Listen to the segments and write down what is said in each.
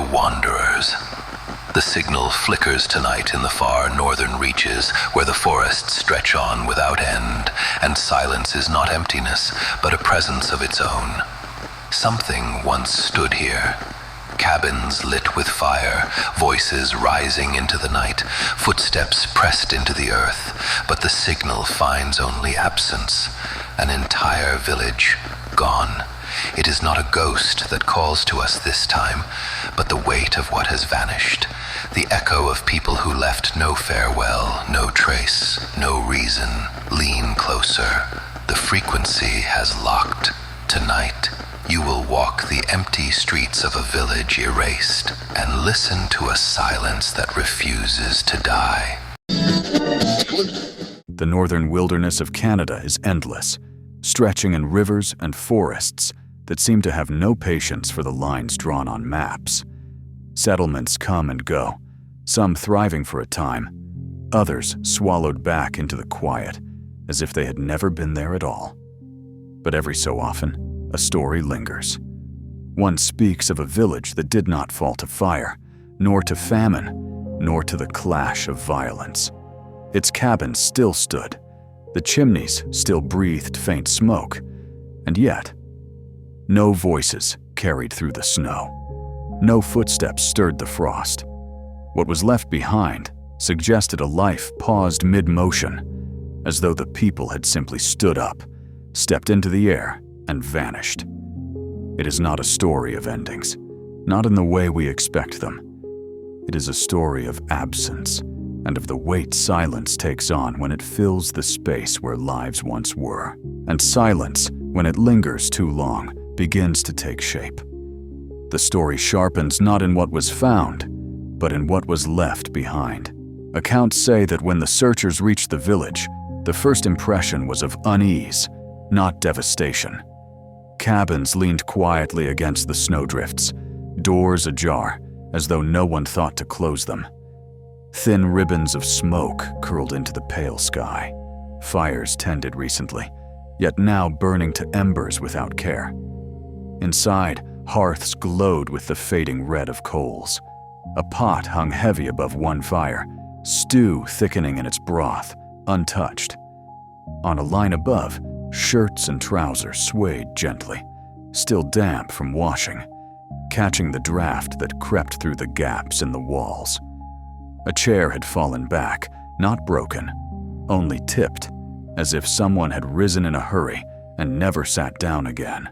The wanderers. The signal flickers tonight in the far northern reaches where the forests stretch on without end, and silence is not emptiness, but a presence of its own. Something once stood here. Cabins lit with fire, voices rising into the night, footsteps pressed into the earth, but the signal finds only absence. An entire village gone. It is not a ghost that calls to us this time, but the weight of what has vanished, the echo of people who left no farewell, no trace, no reason. Lean closer. The frequency has locked. Tonight, you will walk the empty streets of a village erased and listen to a silence that refuses to die. The northern wilderness of Canada is endless, stretching in rivers and forests that seem to have no patience for the lines drawn on maps. Settlements come and go, some thriving for a time, others swallowed back into the quiet as if they had never been there at all. But every so often, a story lingers. One speaks of a village that did not fall to fire, nor to famine, nor to the clash of violence. Its cabins still stood, the chimneys still breathed faint smoke, and yet, no voices carried through the snow. No footsteps stirred the frost. What was left behind suggested a life paused mid-motion, as though the people had simply stood up, stepped into the air, and vanished. It is not a story of endings, not in the way we expect them. It is a story of absence, and of the weight silence takes on when it fills the space where lives once were. And silence, when it lingers too long, begins to take shape. The story sharpens not in what was found, but in what was left behind. Accounts say that when the searchers reached the village, the first impression was of unease, not devastation. Cabins leaned quietly against the snowdrifts, doors ajar, as though no one thought to close them. Thin ribbons of smoke curled into the pale sky. Fires tended recently, yet now burning to embers without care. Inside, hearths glowed with the fading red of coals. A pot hung heavy above one fire, stew thickening in its broth, untouched. On a line above, shirts and trousers swayed gently, still damp from washing, catching the draft that crept through the gaps in the walls. A chair had fallen back, not broken, only tipped, as if someone had risen in a hurry and never sat down again.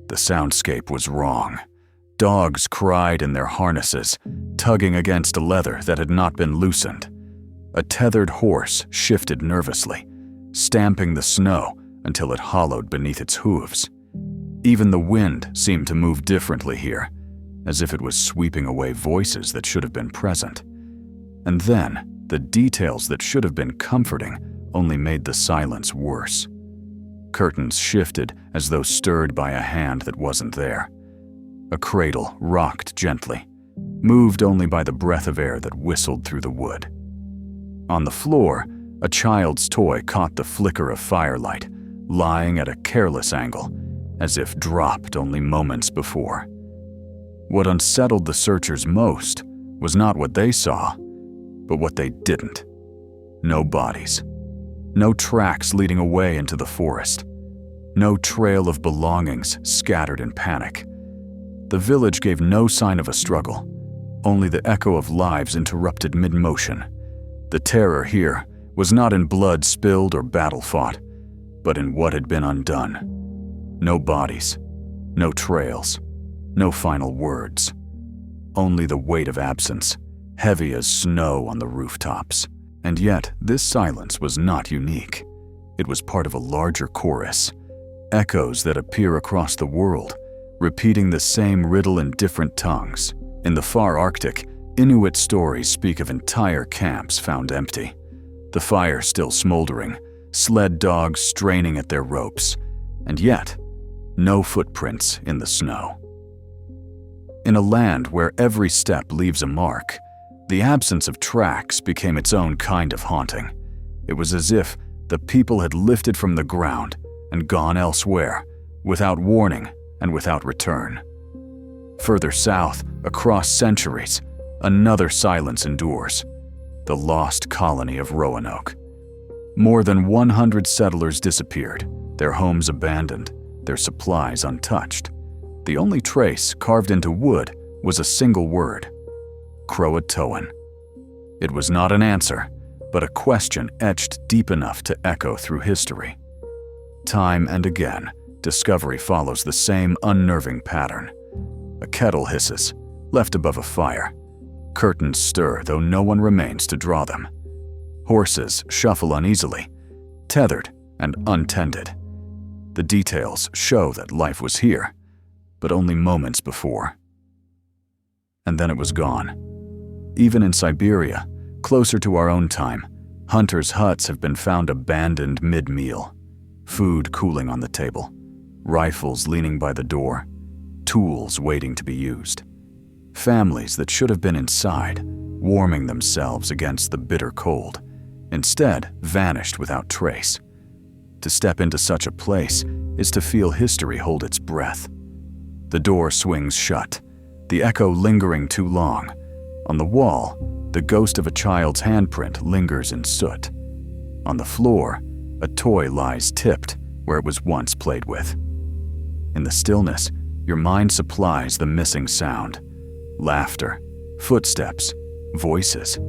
The soundscape was wrong. Dogs cried in their harnesses, tugging against a leather that had not been loosened. A tethered horse shifted nervously, stamping the snow until it hollowed beneath its hooves. Even the wind seemed to move differently here, as if it was sweeping away voices that should have been present. And then, the details that should have been comforting only made the silence worse. Curtains shifted as though stirred by a hand that wasn't there. A cradle rocked gently, moved only by the breath of air that whistled through the wood. On the floor, a child's toy caught the flicker of firelight, lying at a careless angle, as if dropped only moments before. What unsettled the searchers most was not what they saw, but what they didn't. No bodies. No tracks leading away into the forest. No trail of belongings scattered in panic. The village gave no sign of a struggle, only the echo of lives interrupted mid-motion. The terror here was not in blood spilled or battle fought, but in what had been undone. No bodies, no trails, no final words. Only the weight of absence, heavy as snow on the rooftops. And yet, this silence was not unique. It was part of a larger chorus, echoes that appear across the world, repeating the same riddle in different tongues. In the far Arctic, Inuit stories speak of entire camps found empty, the fire still smoldering, sled dogs straining at their ropes, and yet, no footprints in the snow. In a land where every step leaves a mark, the absence of tracks became its own kind of haunting. It was as if the people had lifted from the ground and gone elsewhere, without warning and without return. Further south, across centuries, another silence endures. The lost colony of Roanoke. More than 100 settlers disappeared, their homes abandoned, their supplies untouched. The only trace carved into wood was a single word: Croatoan. It was not an answer, but a question etched deep enough to echo through history. Time and again, discovery follows the same unnerving pattern. A kettle hisses, left above a fire. Curtains stir, though no one remains to draw them. Horses shuffle uneasily, tethered and untended. The details show that life was here, but only moments before. And then it was gone. Even in Siberia, closer to our own time, hunters' huts have been found abandoned mid-meal. Food cooling on the table, rifles leaning by the door, tools waiting to be used. Families that should have been inside, warming themselves against the bitter cold, instead vanished without trace. To step into such a place is to feel history hold its breath. The door swings shut, the echo lingering too long. On the wall, the ghost of a child's handprint lingers in soot. On the floor, a toy lies tipped where it was once played with. In the stillness, your mind supplies the missing sound. Laughter, footsteps, voices,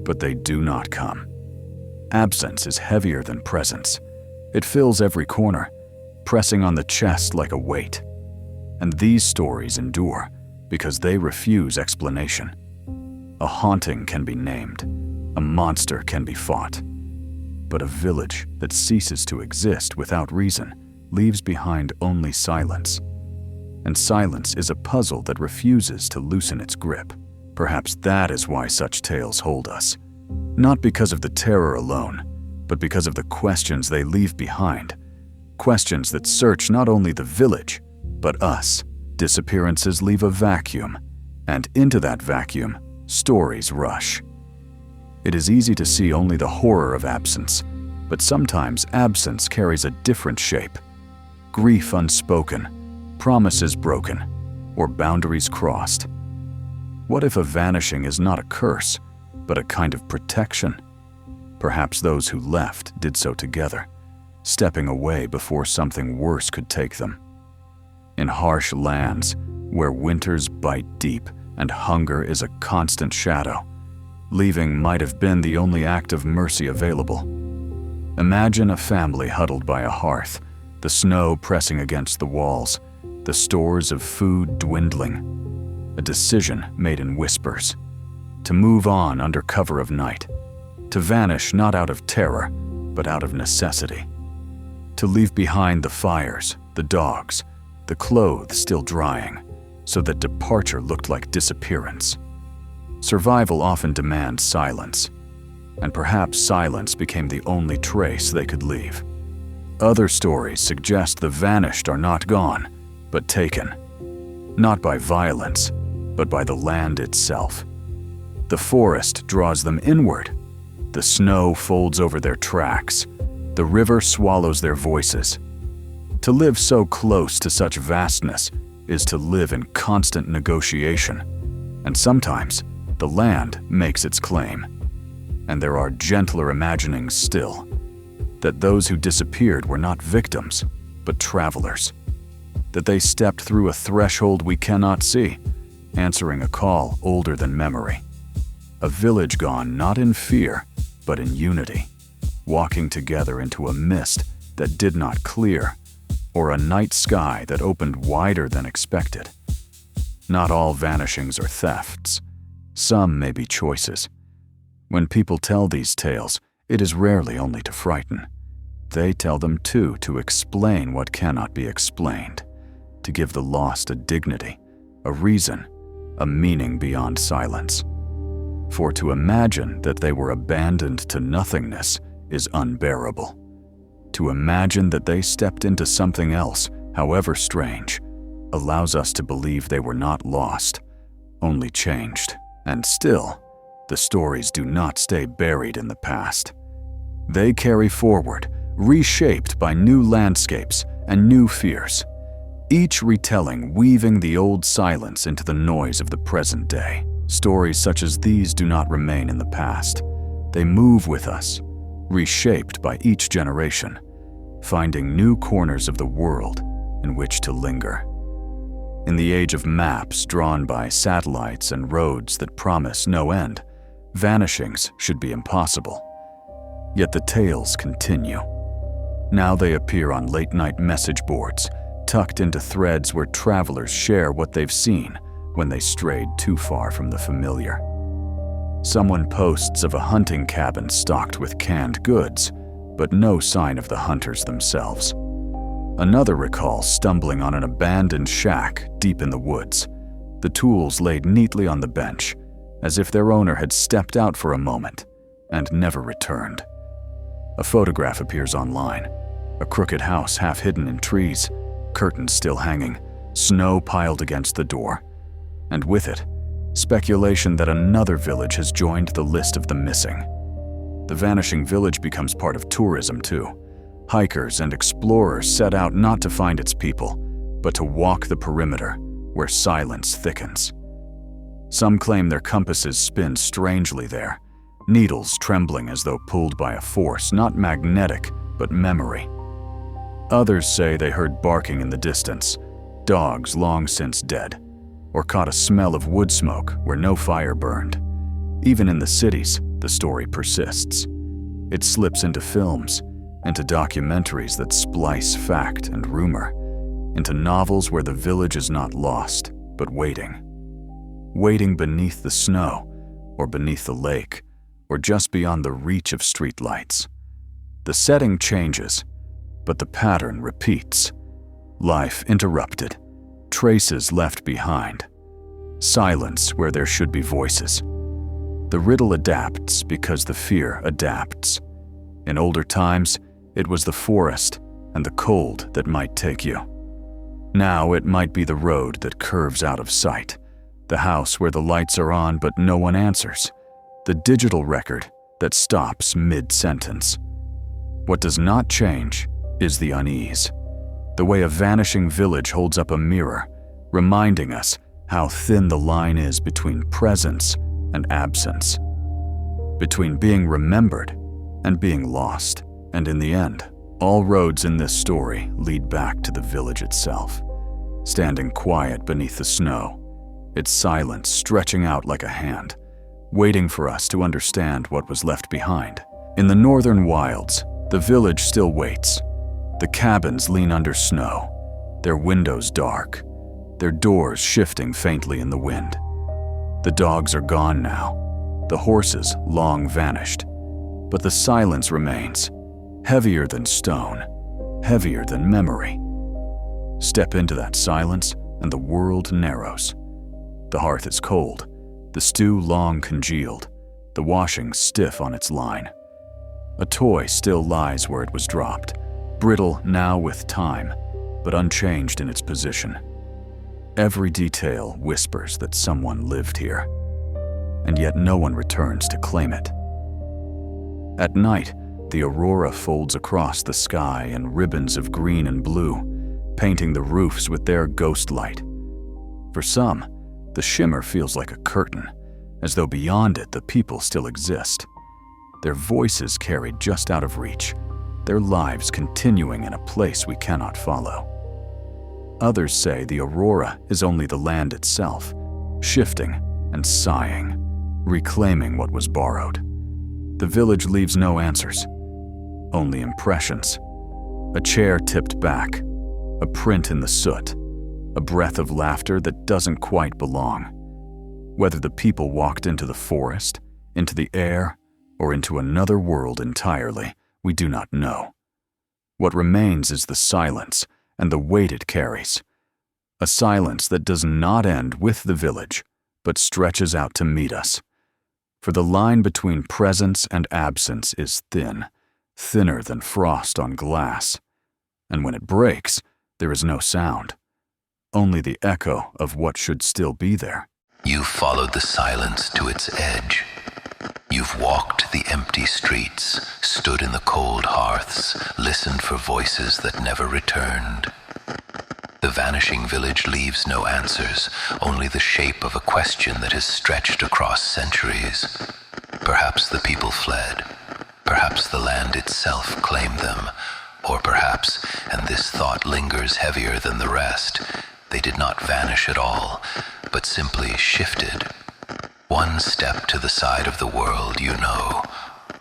but they do not come. Absence is heavier than presence. It fills every corner, pressing on the chest like a weight. And these stories endure because they refuse explanation. A haunting can be named, a monster can be fought. But a village that ceases to exist without reason leaves behind only silence. And silence is a puzzle that refuses to loosen its grip. Perhaps that is why such tales hold us. Not because of the terror alone, but because of the questions they leave behind. Questions that search not only the village, but us. Disappearances leave a vacuum, and into that vacuum, stories rush. It is easy to see only the horror of absence, but sometimes absence carries a different shape. Grief unspoken, promises broken, or boundaries crossed. What if a vanishing is not a curse, but a kind of protection? Perhaps those who left did so together, stepping away before something worse could take them. In harsh lands, where winters bite deep and hunger is a constant shadow, leaving might have been the only act of mercy available. Imagine a family huddled by a hearth, the snow pressing against the walls, the stores of food dwindling. A decision made in whispers. To move on under cover of night. To vanish not out of terror, but out of necessity. To leave behind the fires, the dogs, the clothes still drying, so that departure looked like disappearance. Survival often demands silence, and perhaps silence became the only trace they could leave. Other stories suggest the vanished are not gone, but taken. Not by violence, but by the land itself. The forest draws them inward. The snow folds over their tracks. The river swallows their voices. To live so close to such vastness is to live in constant negotiation, and sometimes the land makes its claim. And there are gentler imaginings still, that those who disappeared were not victims, but travelers. That they stepped through a threshold we cannot see, answering a call older than memory. A village gone not in fear, but in unity, walking together into a mist that did not clear, or a night sky that opened wider than expected. Not all vanishings are thefts. Some may be choices. When people tell these tales, it is rarely only to frighten. They tell them too to explain what cannot be explained, to give the lost a dignity, a reason, a meaning beyond silence. For to imagine that they were abandoned to nothingness is unbearable. To imagine that they stepped into something else, however strange, allows us to believe they were not lost, only changed. And still, the stories do not stay buried in the past. They carry forward, reshaped by new landscapes and new fears. each retelling weaving the old silence into the noise of the present day. Stories such as these do not remain in the past. They move with us, reshaped by each generation, finding new corners of the world in which to linger. In the age of maps drawn by satellites and roads that promise no end, vanishings should be impossible. Yet the tales continue. Now they appear on late-night message boards, tucked into threads where travelers share what they've seen when they strayed too far from the familiar. Someone posts of a hunting cabin stocked with canned goods, but no sign of the hunters themselves. Another recalls stumbling on an abandoned shack deep in the woods, the tools laid neatly on the bench, as if their owner had stepped out for a moment and never returned. A photograph appears online, a crooked house half hidden in trees, curtains still hanging, snow piled against the door, and with it, speculation that another village has joined the list of the missing. The Vanishing Village becomes part of tourism too. Hikers and explorers set out not to find its people, but to walk the perimeter where silence thickens. Some claim their compasses spin strangely there, needles trembling as though pulled by a force not magnetic, but memory. Others say they heard barking in the distance, dogs long since dead, or caught a smell of wood smoke where no fire burned. Even in the cities, the story persists. It slips into films, into documentaries that splice fact and rumor, into novels where the village is not lost, but waiting. Waiting beneath the snow, or beneath the lake, or just beyond the reach of streetlights. The setting changes, but the pattern repeats. Life interrupted, traces left behind, silence where there should be voices. The riddle adapts because the fear adapts. In older times, it was the forest and the cold that might take you. Now it might be the road that curves out of sight, the house where the lights are on but no one answers, the digital record that stops mid-sentence. What does not change is the unease, the way a vanishing village holds up a mirror, reminding us how thin the line is between presence and absence, between being remembered and being lost. And in the end, all roads in this story lead back to the village itself, standing quiet beneath the snow, its silence stretching out like a hand, waiting for us to understand what was left behind. In the northern wilds, the village still waits. The cabins lean under snow, their windows dark, their doors shifting faintly in the wind. The dogs are gone now, the horses long vanished, but the silence remains, heavier than stone, heavier than memory. Step into that silence and the world narrows. The hearth is cold, the stew long congealed, the washing stiff on its line. A toy still lies where it was dropped, brittle now with time, but unchanged in its position. Every detail whispers that someone lived here, and yet no one returns to claim it. At night, the aurora folds across the sky in ribbons of green and blue, painting the roofs with their ghost light. For some, the shimmer feels like a curtain, as though beyond it the people still exist. Their voices carried just out of reach, their lives continuing in a place we cannot follow. Others say the aurora is only the land itself, shifting and sighing, reclaiming what was borrowed. The village leaves no answers, only impressions. A chair tipped back, a print in the soot, a breath of laughter that doesn't quite belong. Whether the people walked into the forest, into the air, or into another world entirely, we do not know. What remains is the silence and the weight it carries. A silence that does not end with the village, but stretches out to meet us. For the line between presence and absence is thin, thinner than frost on glass. And when it breaks, there is no sound, only the echo of what should still be there. You've followed the silence to its edge. You've walked the empty streets, stood in the cold hearths, listened for voices that never returned. The vanishing village leaves no answers, only the shape of a question that has stretched across centuries. Perhaps the people fled. Perhaps the land itself claimed them. Or perhaps, and this thought lingers heavier than the rest, they did not vanish at all, but simply shifted. One step to the side of the world,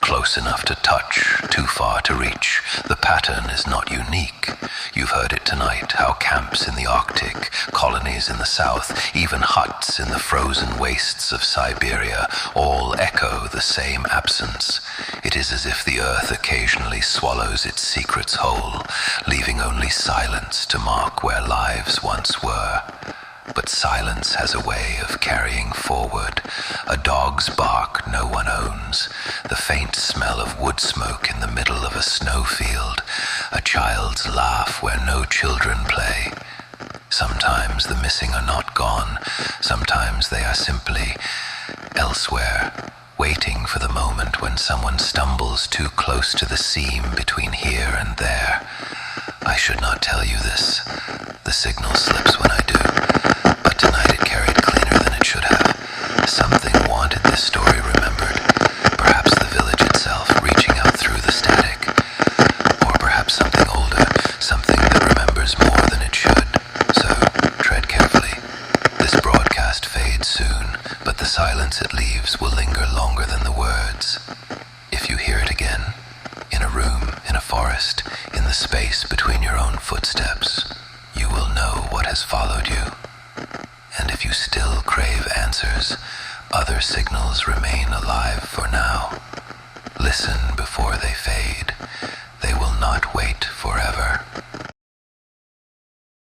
close enough to touch, too far to reach. The pattern is not unique. You've heard it tonight, how camps in the Arctic, colonies in the south, even huts in the frozen wastes of Siberia, all echo the same absence. It is as if the earth occasionally swallows its secrets whole, leaving only silence to mark where lives once were. But silence has a way of carrying forward. A dog's bark no one owns, the faint smell of wood smoke in the middle of a snowfield, a child's laugh where no children play. Sometimes the missing are not gone, sometimes they are simply elsewhere, waiting for the moment when someone stumbles too close to the seam between here and there. I should not tell you this. The signal slips when I do. But tonight it carried cleaner than it should have. Something wanted this story remembered. Perhaps the village itself reaching out through the static. Or perhaps something older, something that remembers more than it should. So, tread carefully. This broadcast fades soon, but the silence it leaves will linger longer than the words. If you hear it again, in a room, in a forest, in the space between your own footsteps, you will know what has followed you. And if you still crave answers, other signals remain alive for now. Listen before they fade. They will not wait forever.